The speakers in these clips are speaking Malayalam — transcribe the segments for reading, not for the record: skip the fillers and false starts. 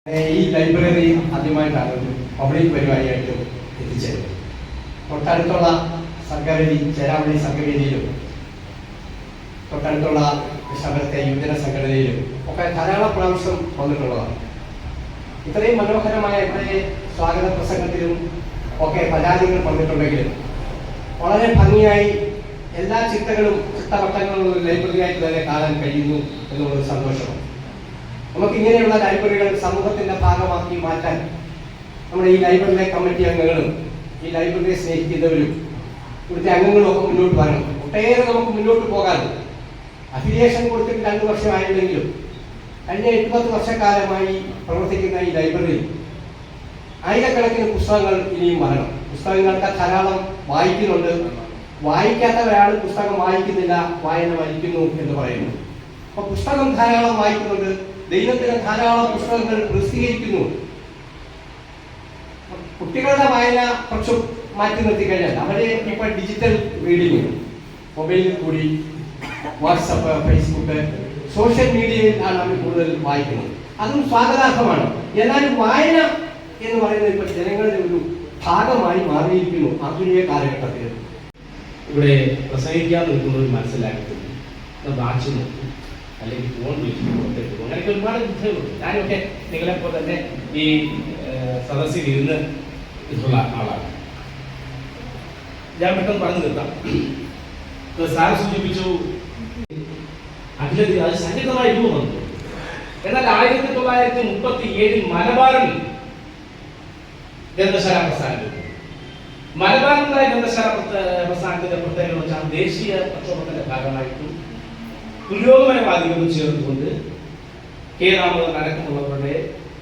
ഈ ലൈബ്രറി ആദ്യമായിട്ടാണ് ഒരു പബ്ലിക് പരിപാടിയായിട്ട് എത്തിച്ചേരുന്നത്. തൊട്ടടുത്തുള്ള സംഘവേദി ചേരാവള്ളി സംഘവേദിയിലും തൊട്ടടുത്തുള്ള ശബരത്തെ യുവജന സംഘടനയിലും ഒക്കെ ധാരാളം പ്രാവശ്യം വന്നിട്ടുള്ളതാണ്. ഇത്രയും മനോഹരമായ ഇവിടെ സ്വാഗത പ്രസംഗത്തിലും ഒക്കെ പരാതികൾ വന്നിട്ടുണ്ടെങ്കിലും വളരെ ഭംഗിയായി എല്ലാ ചിട്ടവട്ടങ്ങളും ലൈബ്രറിയായിട്ട് തന്നെ കാണാൻ കഴിയുന്നു എന്നുള്ളത് സന്തോഷമാണ്. നമുക്ക് ഇങ്ങനെയുള്ള ലൈബ്രറികൾ സമൂഹത്തിന്റെ ഭാഗമാക്കി മാറ്റാൻ നമ്മുടെ ഈ ലൈബ്രറി കമ്മിറ്റി അംഗങ്ങളും ഈ ലൈബ്രറിയെ സ്നേഹിക്കുന്നവരും ഇവിടുത്തെ അംഗങ്ങളും ഒക്കെ മുന്നോട്ട് വരണം. ഒട്ടേറെ നമുക്ക് മുന്നോട്ട് പോകാറുണ്ട്. അഫിലിയേഷൻ കൊടുത്തിട്ട് 2 വർഷമായില്ലെങ്കിലും കഴിഞ്ഞ 8-10 വർഷക്കാലമായി പ്രവർത്തിക്കുന്ന ഈ ലൈബ്രറിയിൽ ആയിരക്കണക്കിന് പുസ്തകങ്ങൾ ഇനിയും വരണം. പുസ്തകങ്ങൾക്ക് ധാരാളം വായിക്കുന്നുണ്ട്. വായിക്കാത്ത ഒരാൾ പുസ്തകം വായിക്കുന്നില്ല, വായന വലിക്കുന്നു എന്ന് പറയുന്നു. അപ്പൊ പുസ്തകം ധാരാളം വായിക്കുന്നുണ്ട്. ദൈനംദിന ധാരാളം പുസ്തകങ്ങൾ പ്രസിദ്ധീകരിക്കുന്നു. കുട്ടികളുടെ വായന കുറച്ച് മാറ്റി നിർത്തി കഴിഞ്ഞാൽ അവരെ ഇപ്പോൾ ഡിജിറ്റൽ റീഡിങ് മൊബൈലിൽ കൂടി വാട്സപ്പ്, ഫേസ്ബുക്ക്, സോഷ്യൽ മീഡിയയിൽ ആണ് അവർ കൂടുതൽ വായിക്കുന്നത്. അതും സ്വാഗതാർഹമാണ്. എന്നാലും വായന എന്ന് പറയുന്നത് ഇപ്പോൾ ജനങ്ങളുടെ ഒരു ഭാഗമായി മാറിയിരിക്കുന്നു ആധുനിക കാലഘട്ടത്തിൽ. ഇവിടെ പ്രസംഗിക്കാൻ നിൽക്കുന്നവർ മനസ്സിലാക്കുന്നത് വാച്ച് നോക്കും, അല്ലെങ്കിൽ ഫോൺ വിളിച്ചു പുറത്തേക്ക് പോകും. അങ്ങനെയൊക്കെ ഒരുപാട് ബുദ്ധിമുട്ടുണ്ട്. ഞാനൊക്കെ നിങ്ങളെപ്പോലെ തന്നെ ഈ സദസ്സിൽ ഇരുന്ന് ഇതുള്ള ആളാണ്. ഞാൻ പെട്ടെന്ന് പറഞ്ഞു നിർത്താം. സാറ് സൂചിപ്പിച്ചു അഖിലത്തിൽ അത് സന്നിഗ്ധമായി രൂപം വന്നു. എന്നാൽ 1937 മലബാറിൽ ഗ്രന്ഥശാല പ്രസ്ഥാനം, മലബാറിലായ ഗ്രന്ഥശാല പ്രസ്ഥാനത്തിന്റെ പ്രത്യേകത വെച്ചാൽ ദേശീയ പ്രക്ഷോഭത്തിന്റെ ഭാഗമായിട്ടും പുരോഗമനവാദികളും ചേർന്നുകൊണ്ട് കേരളാമൃതം അടക്കമുള്ളവരുടെ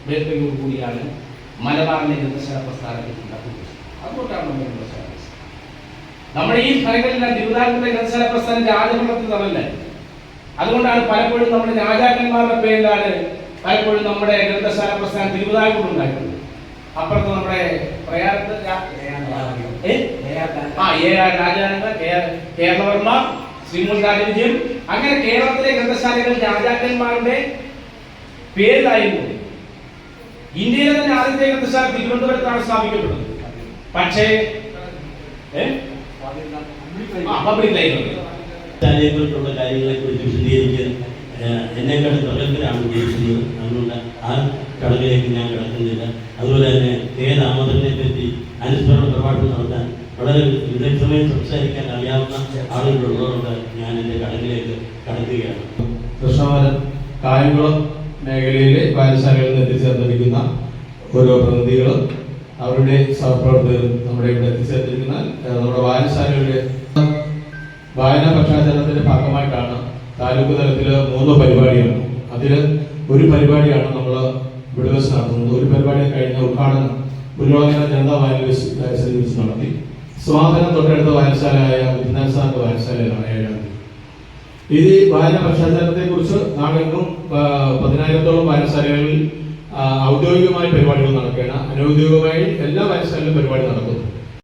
മേൽക്കൈയോട് കൂടിയാണ് മലബാറിലെ ഗ്രന്ഥശാല പ്രസ്ഥാനത്തിൽ ഉണ്ടാക്കുന്നത്. അതുകൊണ്ടാണ് നമ്മുടെ ഗ്രന്ഥശാല നമ്മുടെ ഈ സ്ഥലങ്ങളിലെല്ലാം തിരുവിതാംകൂറിലെ ഗ്രന്ഥശാല പ്രസ്ഥാനം രാജഭരണത്തിൽ തന്നല്ല. അതുകൊണ്ടാണ് പലപ്പോഴും നമ്മുടെ രാജാക്കന്മാരുടെ പേരിലാണ് പലപ്പോഴും നമ്മുടെ ഗ്രന്ഥശാല പ്രസ്ഥാനം തിരുവിതാംകൂർ ഉണ്ടാക്കുന്നത്. അപ്പുറത്ത് നമ്മുടെ പ്രയാറത്ത് രാജാക്കന്മാർ, കേരളവർമ്മ, ശ്രീമൂൽ രാജവിജയൻ, അങ്ങനെ കേരളത്തിലെ ഗ്രന്ഥശാലകൾ രാജാക്കന്മാരുടെ പേരിലായിരുന്നു. ഇന്ത്യയിലെ തന്നെ ആദ്യത്തെ ഗ്രന്ഥശാല തിരുവനന്തപുരത്താണ് സ്ഥാപിക്കപ്പെട്ടത്. പക്ഷേ പബ്ലിക് ലൈബ്രറി ുള്ള കാര്യങ്ങളെ കുറിച്ച് വിശദീകരിക്കാൻ എന്നെക്കാളും പ്രഗത്ഭരാണ് ഉദ്ദേശിക്കുന്നത്. അതുകൊണ്ട് ആ കടലിലേക്ക് ഞാൻ കിടക്കുന്നില്ല. അതുപോലെ തന്നെ രാമചന്ദ്രനെ പറ്റി അനുസ്മരണ പ്രഭാഷണം നടത്താൻ വളരെ വിദഗ്ധമായി സംസാരിക്കാൻ അറിയാവുന്ന ആളുകളുള്ളതുകൊണ്ട് ഞാൻ എൻ്റെ കടലിലേക്ക് കടക്കുകയാണ്. കൃഷ്ണവരം, കായംകുളം മേഖലയിലെ വായനശാലകളിൽ നിന്ന് എത്തിച്ചേർന്നിരിക്കുന്ന ഓരോ പ്രതിനിധികളും അവരുടെ സഹപ്രവർത്തകരും നമ്മുടെ ഇവിടെ എത്തിച്ചേർന്നിരിക്കുന്ന നമ്മുടെ വായനശാലയുടെ വായനാ പക്ഷാചരണത്തിന്റെ ഭാഗമായിട്ടാണ് താലൂക്ക് തലത്തിൽ 3 പരിപാടിയാണ്. അതിൽ ഒരു പരിപാടിയാണ് നമ്മൾ ഇവിടെ വെച്ച് നടത്തുന്നത്. ഒരു പരിപാടി കഴിഞ്ഞ ഉദ്ഘാടനം പുരോഗമന ജനതാ വായന വെച്ച് നടത്തി. സമാപനം തൊട്ടടുത്ത വായനശാലയായ വിദ്യാസാറിന്റെ വായനശാലയിലാണ് 7-ാം തീയതി. ഇത് വായന പക്ഷാചരണത്തെ കുറിച്ച് നാടെങ്ങും 10,000-ഓളം വായനശാലകളിൽ ഔദ്യോഗികമായ പരിപാടികൾ നടക്കുകയാണ്. അനൗദ്യോഗികമായി എല്ലാ വായനശാലയിലും പരിപാടി നടക്കുന്നു.